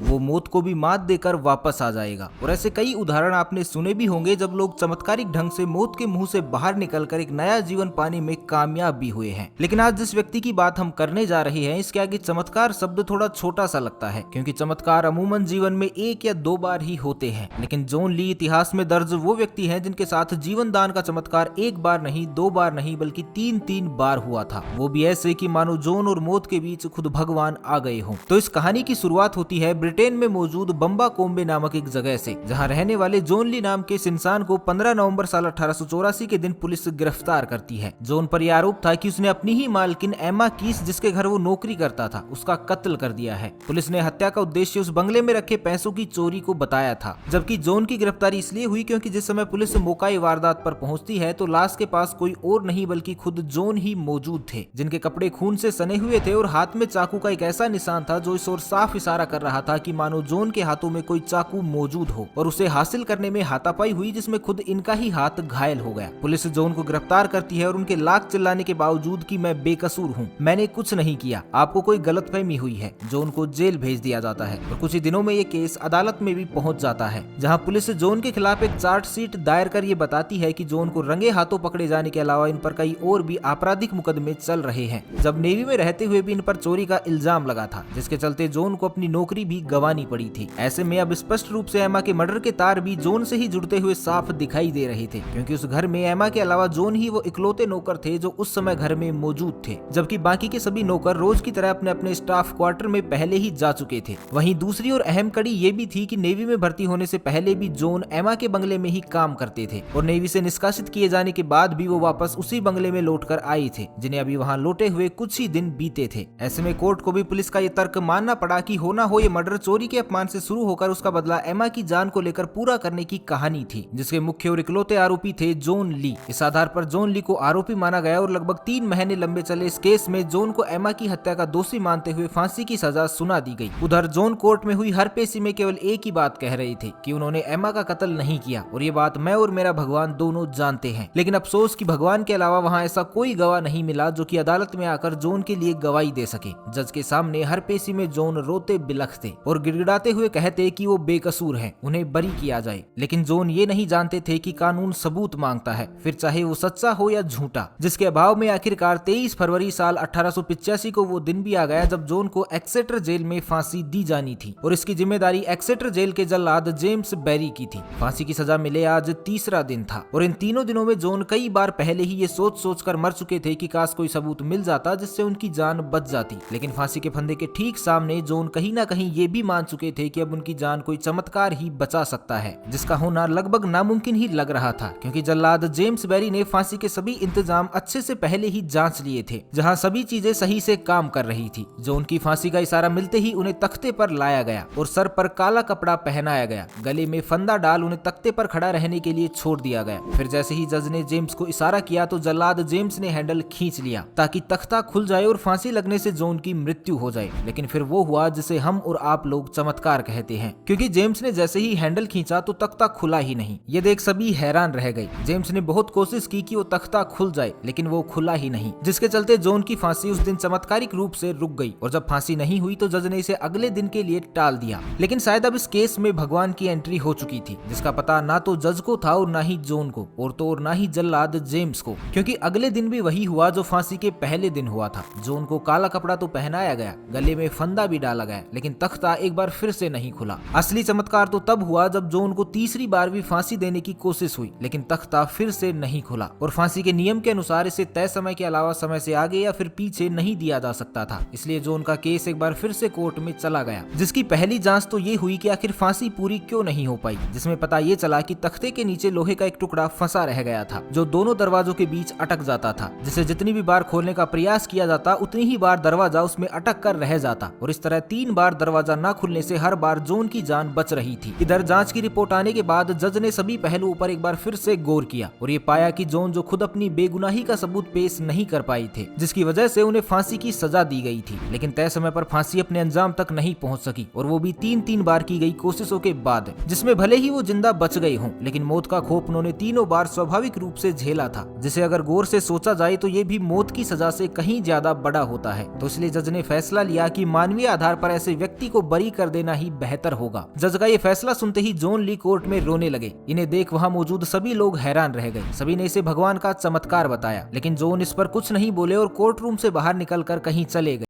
वो मौत को भी मात देकर वापस आ जाएगा। और ऐसे कई उदाहरण आपने सुने भी होंगे जब लोग चमत्कारिक ढंग से मौत के मुंह से बाहर निकलकर एक नया जीवन पाने में कामयाब भी हुए हैं। लेकिन आज जिस व्यक्ति की बात हम करने जा रहे हैं, इसके आगे चमत्कार शब्द थोड़ा छोटा सा लगता है, क्योंकि चमत्कार अमूमन जीवन में एक या दो बार ही होते हैं। लेकिन जॉन ली इतिहास में दर्ज वो व्यक्ति हैं जिनके साथ जीवन दान का चमत्कार एक बार नहीं, दो बार नहीं, बल्कि तीन बार हुआ था। वो भी ऐसे कि मानो जॉन और मौत के बीच खुद भगवान आ गए हों। तो इस कहानी की शुरुआत होती है ब्रिटेन में मौजूद बम्बा कोम्बे नामक एक जगह से, जहां रहने वाले जॉन ली नाम के इस इंसान को 15 नवंबर साल 1884 के दिन पुलिस गिरफ्तार करती है। जॉन पर यह आरोप था कि उसने अपनी ही मालकिन एमा कीस, जिसके घर वो नौकरी करता था, उसका कत्ल कर दिया है। पुलिस ने हत्या का उद्देश्य उस बंगले में रखे पैसों की चोरी को बताया था, जबकि जॉन की गिरफ्तारी इसलिए हुई क्योंकि जिस समय पुलिस मौकाई वारदात पर पहुंचती है तो लाश के पास कोई और नहीं बल्कि खुद जॉन ही मौजूद थे, जिनके कपड़े खून से सने हुए थे और हाथ में चाकू का एक ऐसा निशान था जो इस ओर साफ इशारा कर रहा था कि मानो जॉन के हाथों में कोई चाकू मौजूद हो और उसे हासिल करने में हाथापाई हुई, जिसमें खुद इनका ही हाथ घायल हो गया। पुलिस जॉन को गिरफ्तार करती है और उनके लाख चिल्लाने के बावजूद कि मैं बेकसूर हूँ, मैंने कुछ नहीं किया, आपको कोई गलतफहमी हुई है, जॉन को जेल भेज दिया जाता है। और कुछ ही दिनों में ये केस अदालत में भी पहुंच जाता है, जहां पुलिस जॉन के खिलाफ एक चार्जशीट दायर कर ये बताती है कि जॉन को रंगे हाथों पकड़े जाने के अलावा इन पर कई और भी आपराधिक मुकदमे चल रहे हैं। जब नेवी में रहते हुए भी इन पर चोरी का इल्जाम लगा था, जिसके चलते जॉन को अपनी नौकरी भी गंवानी पड़ी थी। ऐसे में अब स्पष्ट रूप से एमा के मर्डर के तार भी जॉन से ही जुड़ते हुए साफ दिखाई दे रहे थे, क्योंकि उस घर में एमा के अलावा जॉन ही वो इकलौते नौकर थे जो उस समय घर में मौजूद थे, जबकि बाकी के सभी नौकर रोज की तरह अपने अपने स्टाफ क्वार्टर में पहले ही जा चुके थे। वहीं दूसरी और अहम कड़ी ये भी थी कि नेवी में भर्ती होने से पहले भी जॉन एमा के बंगले में ही काम करते थे और नेवी से निष्कासित किए जाने के बाद भी वो वापस उसी बंगले में लौटकर आए थे, जिन्हें अभी वहां लौटे हुए कुछ ही दिन बीते थे। ऐसे में कोर्ट को भी पुलिस का ये तर्क मानना पड़ा कि हो ना हो ये मर्डर चोरी के अपमान से शुरू होकर उसका बदला एमा की जान को लेकर पूरा करने की कहानी थी, जिसके मुख्य और इकलौते आरोपी थे जॉन ली। इस आधार पर जॉन ली को आरोपी माना गया और लगभग 3 महीने लंबे चले इस केस में जॉन को एमा की हत्या का दोषी मानते हुए फांसी की सजा सुना दी गई। उधर जॉन कोर्ट में हुई हर पेशी में केवल एक ही बात कह रहे थे कि उन्होंने एमा का कत्ल नहीं किया, और ये बात मैं और मेरा भगवान दोनों जानते हैं। लेकिन अफसोस कि भगवान के अलावा वहाँ ऐसा कोई गवाह नहीं मिला जो कि अदालत में आकर जॉन के लिए गवाही दे सके। जज के सामने हर पेशी में जॉन रोते बिलखते और गिड़गिड़ाते हुए कहते कि वो बेकसूर हैं, उन्हें बरी किया जाए। लेकिन जॉन ये नहीं जानते थे कि कानून सबूत मांगता है, फिर चाहे वो सच्चा हो या झूठा, जिसके अभाव में आखिरकार 23 फरवरी साल 1885 को वो दिन भी आ गया जब जॉन को एक्सेटर जेल में फांसी दी जानी थी, और इसकी जिम्मेदारी एक्सेटर जेल के जल्लाद जेम्स बेरी की थी। फांसी की सजा मिले आज तीसरा दिन था, और इन तीनों दिनों में जॉन कई बार पहले ही ये सोच कर मर चुके थे कि काश कोई सबूत मिल जाता जिससे उनकी जान बच जाती। लेकिन फांसी के फंदे के ठीक सामने जॉन कहीं ना कहीं ये भी मान चुके थे कि अब उनकी जान कोई चमत्कार ही बचा सकता है, जिसका होना लगभग नामुमकिन ही लग रहा था, क्योंकि जल्लाद जेम्स बेरी ने फांसी के सभी इंतजाम अच्छे से पहले ही जांच लिए थे, जहां सभी चीजें सही से काम कर रही थी। जॉन की फांसी का इशारा मिलते ही उन्हें तख्ते पर लाया गया और सर पर काला कपड़ा पहनाया गया, गले में फंदा डाल उन्हें तख्ते पर खड़ा रहने के लिए छोड़ दिया गया। फिर जैसे ही जज ने जेम्स को इशारा किया तो जल्लाद जेम्स ने हैंडल खींच लिया ताकि तख्ता खुल जाए और फांसी लगने से जॉन की मृत्यु हो जाए। लेकिन फिर वो हुआ जिसे हम और आप लोग चमत्कार कहते हैं, क्योंकि जेम्स ने जैसे ही हैंडल खींचा तो तख्ता खुला ही नहीं। ये देख सभी हैरान रह गए। जेम्स ने बहुत कोशिश की कि वो तख्ता खुल जाए, लेकिन वो खुला ही नहीं, जिसके चलते जॉन की फांसी उस दिन चमत्कारिक रूप से रुक गई। और जब फांसी नहीं हुई तो जज ने इसे अगले दिन के लिए टाल दिया। लेकिन शायद अब इस केस में भगवान की एंट्री हो चुकी थी, जिसका पता ना तो जज को था और ना ही जॉन को, और ना ही जल्लाद जेम्स को, क्योंकि अगले दिन भी वही हुआ जो फांसी के पहले दिन हुआ था। जॉन को काला कपड़ा तो पहनाया गया, गले में फंदा भी डाला गया, लेकिन तख्ता एक बार फिर से नहीं खुला। असली चमत्कार तो तब हुआ जब जॉन को तीसरी बार भी फांसी देने की कोशिश हुई, लेकिन तख्ता फिर से नहीं खुला। और फांसी के नियम के अनुसार इसे तय समय के अलावा समय से आगे या फिर पीछे नहीं दिया जा सकता था। इसलिए जॉन का केस एक बार फिर से कोर्ट में चला गया, जिसकी पहली जांच तो ये हुई कि आखिर फांसी पूरी क्यों नहीं हो पाई, जिसमें पता ये चला कि तख्ते के नीचे लोहे का एक टुकड़ा फंसा रह गया था, जो दोनों दरवाजों के बीच अटक जाता था, जिसे जितनी भी बार खोलने का प्रयास किया जाता उतनी ही बार दरवाजा उसमें अटक कर रह जाता, और इस तरह 3 बार दरवाजा न खुलने से हर बार जॉन की जान बच रही थी। इधर जांच की रिपोर्ट आने के बाद जज ने सभी पहलुओं पर एक बार फिर से गौर किया और ये पाया कि जॉन जो खुद अपनी बेगुनाही का सबूत पेश नहीं कर पाई थे, जिसकी वजह से उन्हें फांसी की सजा दी गई थी। लेकिन तय समय पर फांसी अपने अंजाम तक नहीं पहुंच सकी, और वो भी 3 बार की गई कोशिशों के बाद, जिसमें भले ही वो जिंदा बच गए हों, लेकिन मौत का खौफ उन्होंने 3 बार स्वाभाविक रूप से झेला था, जिसे अगर गौर से सोचा जाए तो ये भी मौत की सजा से कहीं ज्यादा बड़ा होता है। तो इसलिए जज ने फैसला लिया कि मानवीय आधार पर ऐसे व्यक्ति को बरी कर देना ही बेहतर होगा। जज का ये फैसला सुनते ही जॉन ली कोर्ट में रोने लगे। इन्हें देख वहाँ मौजूद सभी लोग हैरान रह गए। सभी ने इसे भगवान का चमत्कार बताया, लेकिन जॉन इस पर कुछ नहीं बोले और कोर्ट रूम से बाहर निकलकर कहीं चले गए।